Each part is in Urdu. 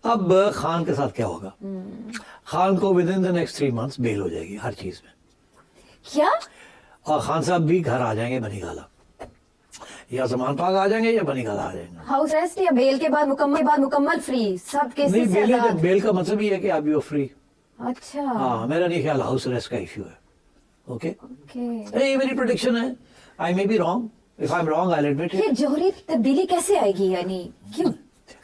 اب خان کے ساتھ کیا ہوگا؟ خان کو with in the next 3 months بیل ہو جائے گی ہر چیز میں. کیا؟ اور خان صاحب بھی گھر آ جائیں گے بنی گالا, یا زمان پاک آ جائیں گے یا بنی گالا آ جائیں گے. ہاؤس ریسٹ یا بیل کے بعد مکمل فری سب کے نہیں, بیل کا مطلب یہ ہے کہ آپ یو فری. اچھا ہاں, میرا نہیں خیال ہاؤس ریسٹ کا ایشو ہے. اوکے, یہ میری پریڈکشن ہے. I may be wrong. If I am wrong I will admit it. یہ جوہری تبدیلی کیسے آئے گی؟ یعنی کیوں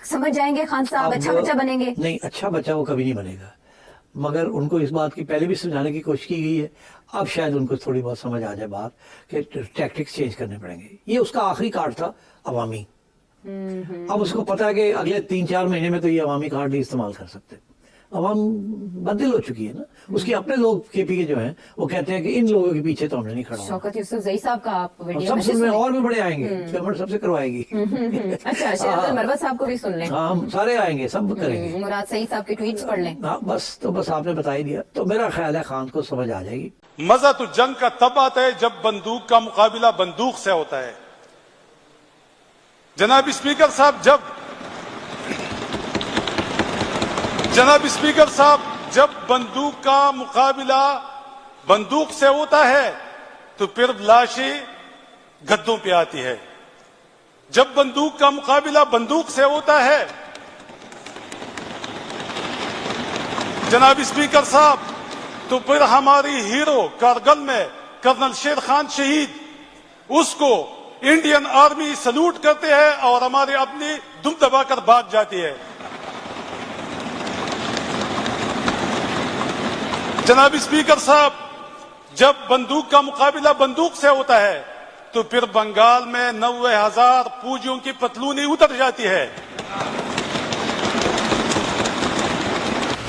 سمجھ جائیں گے خان صاحب اچھا بچہ بنیں گے؟ نہیں, اچھا بچہ وہ کبھی نہیں بنے گا, مگر ان کو اس بات کی پہلے بھی سمجھانے کی کوشش کی گئی ہے. اب شاید ان کو تھوڑی بہت سمجھ آ جائے بات کہ ٹیکٹکس چینج کرنے پڑیں گے. یہ اس کا آخری کارڈ تھا عوامی. اب اس کو پتا ہے کہ اگلے 3-4 مہینے میں تو یہ عوامی کارڈ نہیں استعمال کر سکتے. عوام بدل ہو چکی ہے نا. اس کے اپنے لوگ کے پیچھے جو ہیں وہ کہتے ہیں کہ ان لوگوں کے پیچھے تو ہم نے نہیں کھڑا. شوکت یوسف زئی صاحب کا آپ ویڈیو سب سن رہے ہیں, اور بھی بڑے آئیں گے, گورنمنٹ سب سے کروائے گی. اچھا, شہزاد المروت صاحب کو بھی سن لیں. ہاں, ہم سارے آئیں گے, سب کریں گے. مراد سعید صاحب کے ٹویٹس پڑھ لیں. ہاں بس آپ نے بتا ہی دیا. تو میرا خیال ہے خان کو سمجھ آ جائے گی. مزہ تو جنگ کا تب آتا ہے جب بندوق کا مقابلہ بندوق سے ہوتا ہے. جناب اسپیکر صاحب جب بندوق کا مقابلہ بندوق سے ہوتا ہے تو پھر لاشیں گدوں پہ آتی ہے. جب بندوق کا مقابلہ بندوق سے ہوتا ہے جناب اسپیکر صاحب تو پھر ہماری ہیرو کارگل میں کرنل شیر خان شہید, اس کو انڈین آرمی سلوٹ کرتے ہیں اور ہماری اپنی دم دبا کر بھاگ جاتی ہے. جناب اسپیکر صاحب جب بندوق کا مقابلہ بندوق سے ہوتا ہے تو پھر بنگال میں 90,000 فوجیوں کی پتلونی اتر جاتی ہے.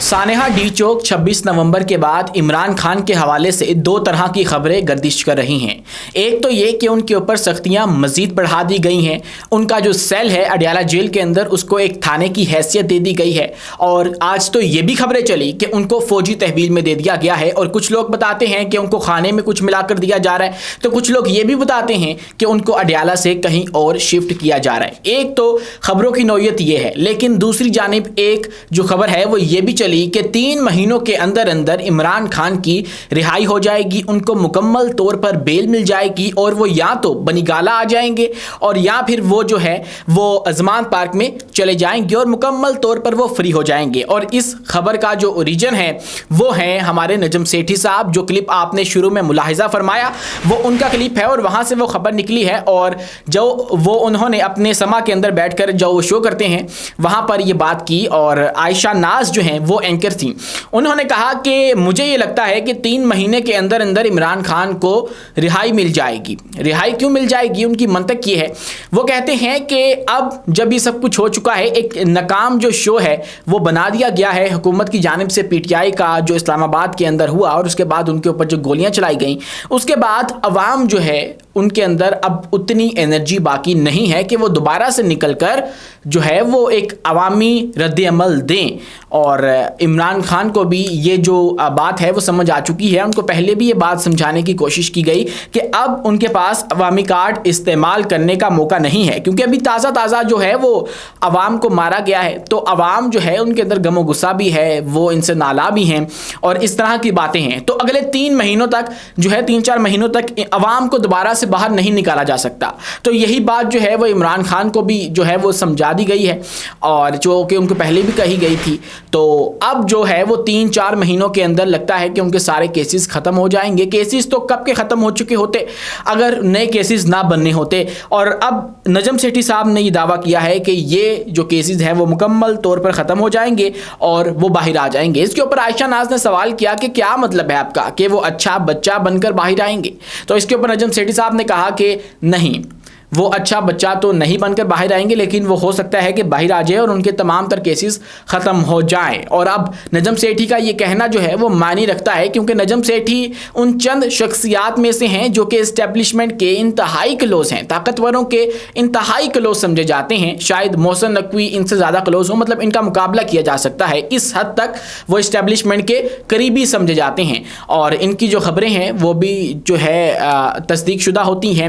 سانحہ ڈی چوک 26 نومبر کے بعد عمران خان کے حوالے سے 2 طرح کی خبریں گردش کر رہی ہیں. ایک تو یہ کہ ان کے اوپر سختیاں مزید بڑھا دی گئی ہیں. ان کا جو سیل ہے اڈیالہ جیل کے اندر اس کو ایک تھانے کی حیثیت دے دی گئی ہے. اور آج تو یہ بھی خبریں چلی کہ ان کو فوجی تحویل میں دے دیا گیا ہے. اور کچھ لوگ بتاتے ہیں کہ ان کو کھانے میں کچھ ملا کر دیا جا رہا ہے, تو کچھ لوگ یہ بھی بتاتے ہیں کہ ان کو اڈیالہ سے کہیں اور شفٹ کیا جا رہا ہے. ایک تو خبروں کی نوعیت یہ ہے, لیکن دوسری جانب ایک جو خبر ہے وہ یہ بھی چلی کہ 3 مہینوں کے اندر عمران خان کی رہائی ہو جائے گی. ان کو مکمل طور پر بیل مل جائے گی اور وہ یا تو بنی گالا آ جائیں گے اور یا پھر وہ جو ہے وہ زمان پارک میں چلے جائیں گے اور مکمل طور پر وہ فری ہو جائیں گے. اور اس خبر کا جو اوریجن ہے وہ ہے ہمارے نجم سیٹھی صاحب. جو کلپ آپ نے شروع میں ملاحظہ فرمایا وہ ان کا کلپ ہے اور وہاں سے وہ خبر نکلی ہے. اور جو وہ انہوں نے اپنے سما کے اندر بیٹھ کر جو شو کرتے ہیں وہاں پر یہ بات کی. اور عائشہ ناز جو ہیں وہ اینکر تھیں, انہوں نے کہا کہ مجھے یہ لگتا ہے کہ 3 مہینے کے اندر عمران خان کو رہائی مل جائے گی. رہائی کیوں مل جائے گی؟ ان کی منطق یہ ہے, وہ کہتے ہیں کہ اب جب یہ سب کچھ ہو چکا ہے, ایک ناکام جو شو ہے وہ بنا دیا گیا ہے حکومت کی جانب سے. پی ٹی آئی کا جو اسلام آباد کے اندر ہوا اور اس کے بعد ان کے اوپر جو گولیاں چلائی گئیں, اس کے بعد عوام جو ہے ان کے اندر اب اتنی انرجی باقی نہیں ہے کہ وہ دوبارہ سے نکل کر جو ہے وہ ایک عوامی رد عمل دیں. اور عمران خان کو بھی یہ جو بات ہے وہ سمجھ آ چکی ہے. ان کو پہلے بھی یہ بات سمجھانے کی کوشش کی گئی کہ اب ان کے پاس عوامی کارڈ استعمال کرنے کا موقع نہیں ہے, کیونکہ ابھی تازہ جو ہے وہ عوام کو مارا گیا ہے. تو عوام جو ہے ان کے اندر غم و غصہ بھی ہے, وہ ان سے نالا بھی ہیں اور اس طرح کی باتیں ہیں. تو اگلے 3 مہینوں تک جو ہے 3-4 مہینوں تک عوام کو دوبارہ سے باہر نہیں نکالا جا سکتا. تو یہی بات جو ہے وہ عمران خان کو بھی جو ہے وہ سمجھا دی گئی ہے اور جو کہ ان کو پہلے بھی کہی گئی تھی. تو اب جو ہے وہ 3-4 مہینوں کے اندر لگتا ہے کہ ان کے سارے کیسز ختم ہو جائیں گے. کیسز تو کب کے ختم ہو چکے ہوتے اگر نئے کیسز نہ بننے ہوتے. اور اب نجم سیٹھی صاحب نے یہ دعویٰ کیا ہے کہ یہ جو کیسز ہیں وہ مکمل طور پر ختم ہو جائیں گے اور وہ باہر آ جائیں گے. اس کے اوپر عائشہ ناز نے سوال کیا کہ کیا مطلب ہے آپ کا کہ وہ اچھا بچہ بن کر باہر آئیں گے؟ تو اس کے اوپر نجم سیٹھی صاحب نے کہا کہ نہیں, وہ اچھا بچہ تو نہیں بن کر باہر آئیں گے, لیکن وہ ہو سکتا ہے کہ باہر آ جائے اور ان کے تمام تر کیسز ختم ہو جائیں. اور اب نجم سیٹھی کا یہ کہنا جو ہے وہ معنی رکھتا ہے, کیونکہ نجم سیٹھی ان چند شخصیات میں سے ہیں جو کہ اسٹیبلشمنٹ کے انتہائی کلوز ہیں, طاقتوروں کے انتہائی کلوز سمجھے جاتے ہیں. شاید محسن نقوی ان سے زیادہ کلوز ہوں, مطلب ان کا مقابلہ کیا جا سکتا ہے. اس حد تک وہ اسٹیبلشمنٹ کے قریبی سمجھے جاتے ہیں اور ان کی جو خبریں ہیں وہ بھی جو ہے تصدیق شدہ ہوتی ہیں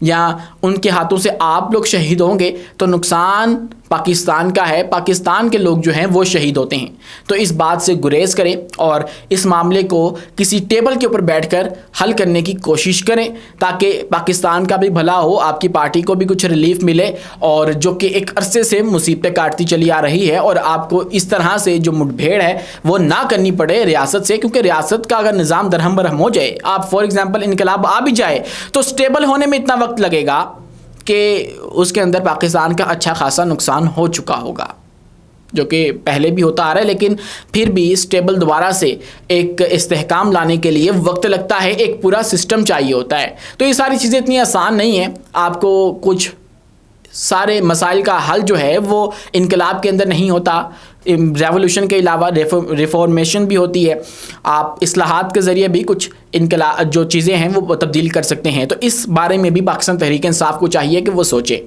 یا ان کے ہاتھوں سے آپ لوگ شہید ہوں گے تو نقصان پاکستان کا ہے، پاکستان کے لوگ جو ہیں وہ شہید ہوتے ہیں. تو اس بات سے گریز کریں اور اس معاملے کو کسی ٹیبل کے اوپر بیٹھ کر حل کرنے کی کوشش کریں تاکہ پاکستان کا بھی بھلا ہو، آپ کی پارٹی کو بھی کچھ ریلیف ملے، اور جو کہ ایک عرصے سے مصیبتیں کاٹتی چلی آ رہی ہے، اور آپ کو اس طرح سے جو مٹ بھیڑ ہے وہ نہ کرنی پڑے ریاست سے. کیونکہ ریاست کا اگر نظام درہم برہم ہو جائے، آپ فار ایگزامپل انقلاب آ بھی جائے تو سٹیبل ہونے میں اتنا وقت لگے گا کہ اس کے اندر پاکستان کا اچھا خاصا نقصان ہو چکا ہوگا، جو کہ پہلے بھی ہوتا آ رہا ہے. لیکن پھر بھی اسٹیبل دوبارہ سے ایک استحکام لانے کے لیے وقت لگتا ہے، ایک پورا سسٹم چاہیے ہوتا ہے. تو یہ ساری چیزیں اتنی آسان نہیں ہیں. آپ کو کچھ سارے مسائل کا حل جو ہے وہ انقلاب کے اندر نہیں ہوتا. ریولوشن کے علاوہ ریفارمیشن بھی ہوتی ہے. آپ اصلاحات کے ذریعے بھی کچھ انقلاب جو چیزیں ہیں وہ تبدیل کر سکتے ہیں. تو اس بارے میں بھی پاکستان تحریک انصاف کو چاہیے کہ وہ سوچے.